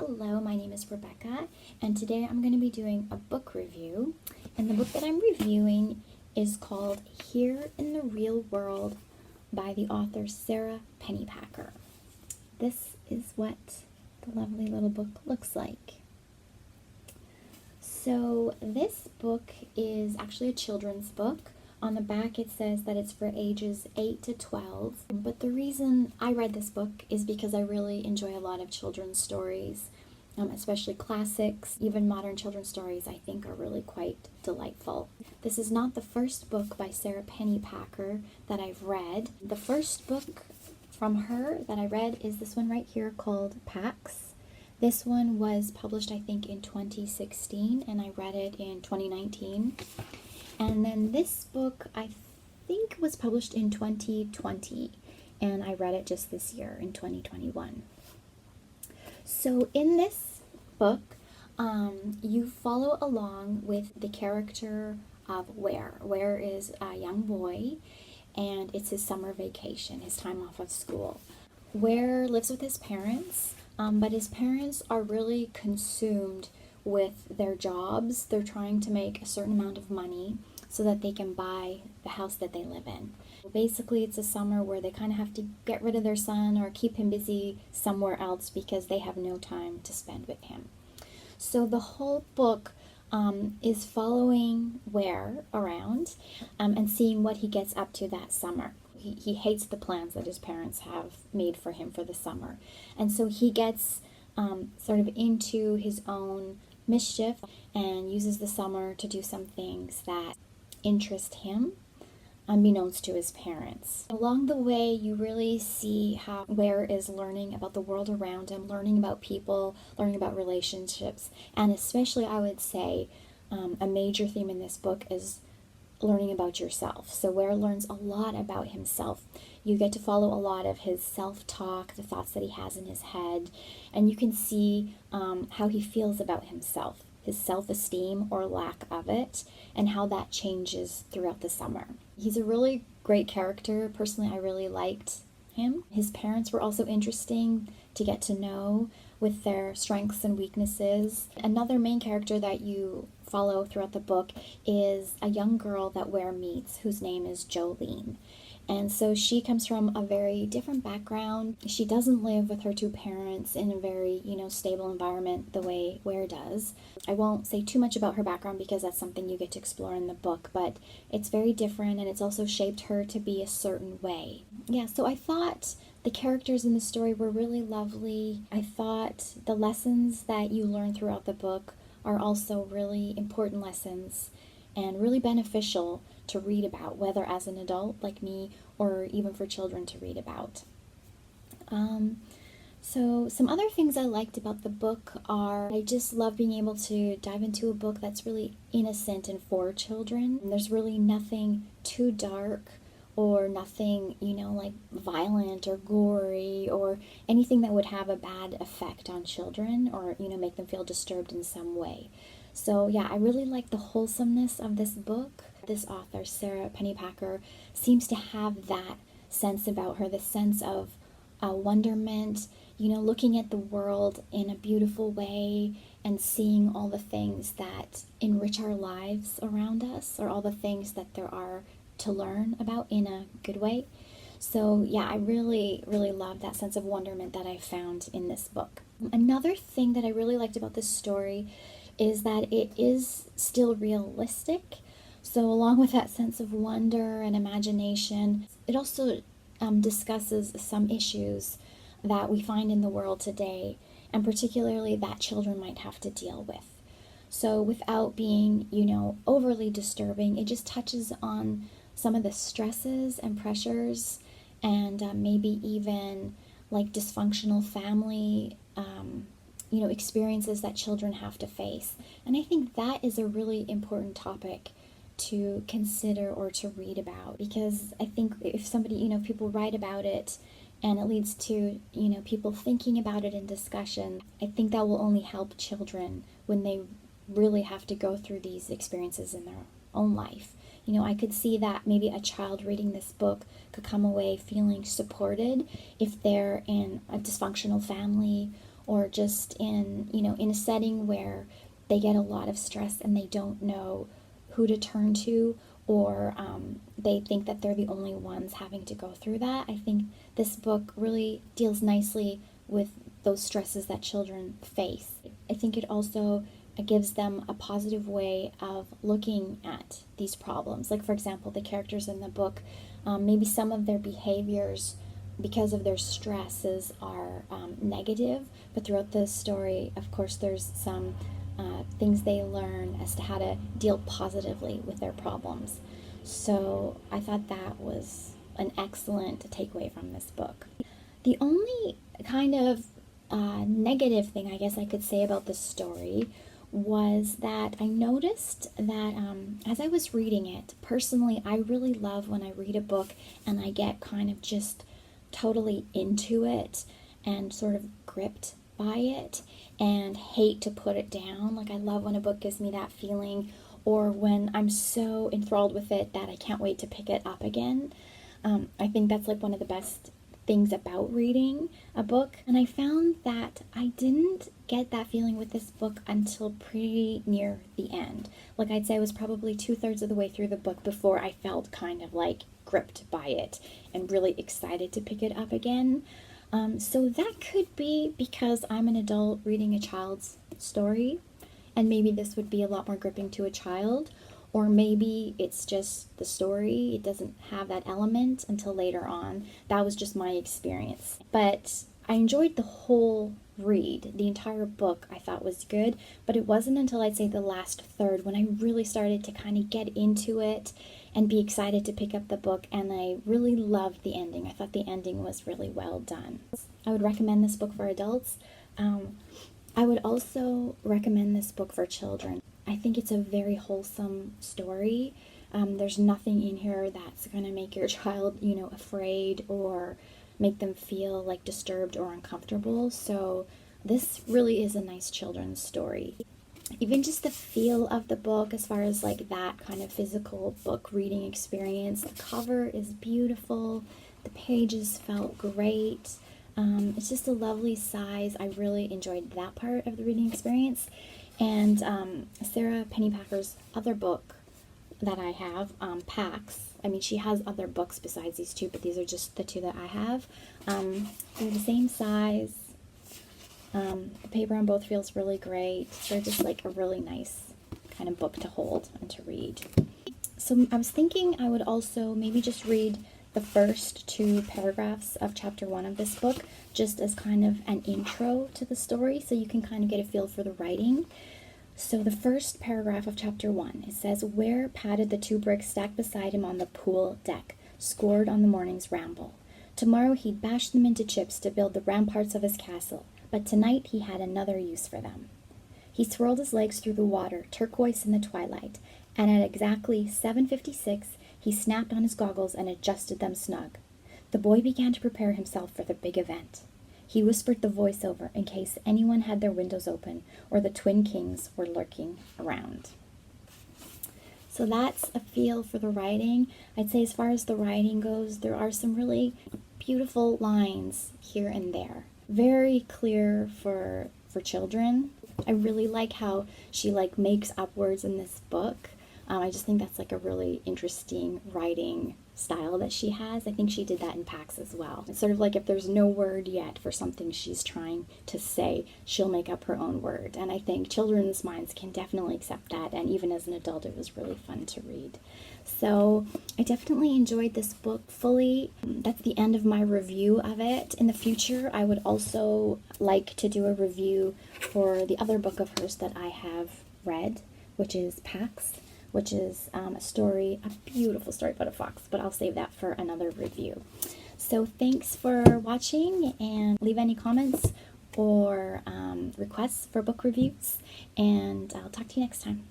Hello, my name is Rebecca, and today I'm going to be doing a book review. And the book that I'm reviewing is called Here in the Real World by the author Sara Pennypacker. This is what the lovely little book looks like. So this book is actually a children's book. On the back it says that it's for ages 8 to 12, but the reason I read this book is because I really enjoy a lot of children's stories, especially classics. Even modern children's stories I think are really quite delightful. This is not the first book by Sara Pennypacker that I've read. The first book from her that I read is this one right here called Pax. This one was published I think in 2016 and I read it in 2019. And then this book, I think, was published in 2020, and I read it just this year in 2021. So in this book, you follow along with the character of Ware. Ware is a young boy, and it's his summer vacation, his time off of school. Ware lives with his parents, but his parents are really consumed with their jobs. They're trying to make a certain amount of money so that they can buy the house that they live in. Basically, it's a summer where they kind of have to get rid of their son or keep him busy somewhere else because they have no time to spend with him. So the whole book is following Ware around and seeing what he gets up to that summer. He hates the plans that his parents have made for him for the summer. And so he gets sort of into his own mischief and uses the summer to do some things that interest him, unbeknownst to his parents. Along the way, you really see how Ware is learning about the world around him, learning about people, learning about relationships, and especially, I would say, a major theme in this book is learning about yourself. So Ware learns a lot about himself. You get to follow a lot of his self-talk, the thoughts that he has in his head, and you can see how he feels about himself, his self-esteem or lack of it, and how that changes throughout the summer. He's a really great character. Personally, I really liked him. His parents were also interesting to get to know with their strengths and weaknesses. Another main character that you follow throughout the book is a young girl that Ware meets whose name is Jolene. And so she comes from a very different background. She doesn't live with her two parents in a very, stable environment the way Ware does. I won't say too much about her background because that's something you get to explore in the book, but it's very different and it's also shaped her to be a certain way. Yeah, so I thought the characters in the story were really lovely. I thought the lessons that you learn throughout the book are also really important lessons and really beneficial to read about, whether as an adult like me or even for children to read about. So some other things I liked about the book are I just love being able to dive into a book that's really innocent and for children. There's really nothing too dark or nothing, like violent or gory or anything that would have a bad effect on children or, make them feel disturbed in some way. So yeah, I really like the wholesomeness of this book. This author, Sara Pennypacker, seems to have that sense about her, the sense of wonderment, looking at the world in a beautiful way and seeing all the things that enrich our lives around us or all the things that there are to learn about in a good way. So yeah, I really, really love that sense of wonderment that I found in this book. Another thing that I really liked about this story is that it is still realistic. So along with that sense of wonder and imagination, it also discusses some issues that we find in the world today, and particularly that children might have to deal with. So without being, overly disturbing, it just touches on some of the stresses and pressures and maybe even like dysfunctional family experiences that children have to face. And I think that is a really important topic to consider or to read about, because I think if somebody, if people write about it and it leads to, people thinking about it in discussion, I think that will only help children when they really have to go through these experiences in their own life. I could see that maybe a child reading this book could come away feeling supported if they're in a dysfunctional family or just in, in a setting where they get a lot of stress and they don't know who to turn to, or they think that they're the only ones having to go through that. I think this book really deals nicely with those stresses that children face. I think it also gives them a positive way of looking at these problems. Like, for example, the characters in the book, maybe some of their behaviors because of their stresses are negative, but throughout the story, of course, there's some things they learn as to how to deal positively with their problems. So I thought that was an excellent takeaway from this book. The only kind of negative thing I guess I could say about this story was that I noticed that as I was reading it, personally, I really love when I read a book and I get kind of just totally into it and sort of gripped by it and hate to put it down. Like, I love when a book gives me that feeling, or when I'm so enthralled with it that I can't wait to pick it up again. I think that's like one of the best things about reading a book, and I found that I didn't get that feeling with this book until pretty near the end. Like, I'd say I was probably 2/3 of the way through the book before I felt kind of like gripped by it and really excited to pick it up again. So that could be because I'm an adult reading a child's story, and maybe this would be a lot more gripping to a child. Or maybe it's just the story, it doesn't have that element until later on. That was just my experience. But I enjoyed the whole read. The entire book I thought was good, but it wasn't until I'd say the last third when I really started to kind of get into it and be excited to pick up the book, and I really loved the ending. I thought the ending was really well done. I would recommend this book for adults. I would also recommend this book for children. I think it's a very wholesome story. There's nothing in here that's going to make your child, afraid or make them feel like disturbed or uncomfortable. So this really is a nice children's story. Even just the feel of the book, as far as like that kind of physical book reading experience, the cover is beautiful. The pages felt great. It's just a lovely size. I really enjoyed that part of the reading experience. And Sara Pennypacker's other book that I have, Pax, I mean, she has other books besides these two, but these are just the two that I have. They're the same size. The paper on both feels really great. They're just like a really nice kind of book to hold and to read. So I was thinking I would also maybe just read the first 2 paragraphs of chapter 1 of this book, just as kind of an intro to the story, so you can kind of get a feel for the writing. So the first paragraph of chapter 1, it says, "Ware patted the 2 bricks stacked beside him on the pool deck, scored on the morning's ramble. Tomorrow he'd bash them into chips to build the ramparts of his castle, but tonight he had another use for them." He swirled his legs through the water, turquoise in the twilight, and at exactly 7:56, he snapped on his goggles and adjusted them snug. The boy began to prepare himself for the big event. He whispered the voiceover in case anyone had their windows open or the Twin Kings were lurking around. So that's a feel for the writing. I'd say as far as the writing goes, there are some really beautiful lines here and there. Very clear for children. I really like how she makes up words in this book. I just think that's a really interesting writing style that she has. I think she did that in Pax as well. It's sort of like if there's no word yet for something she's trying to say, she'll make up her own word. And I think children's minds can definitely accept that. And even as an adult, it was really fun to read. So I definitely enjoyed this book fully. That's the end of my review of it. In the future, I would also like to do a review for the other book of hers that I have read, which is Pax, which is a beautiful story about a fox, but I'll save that for another review. So thanks for watching, and leave any comments or requests for book reviews, and I'll talk to you next time.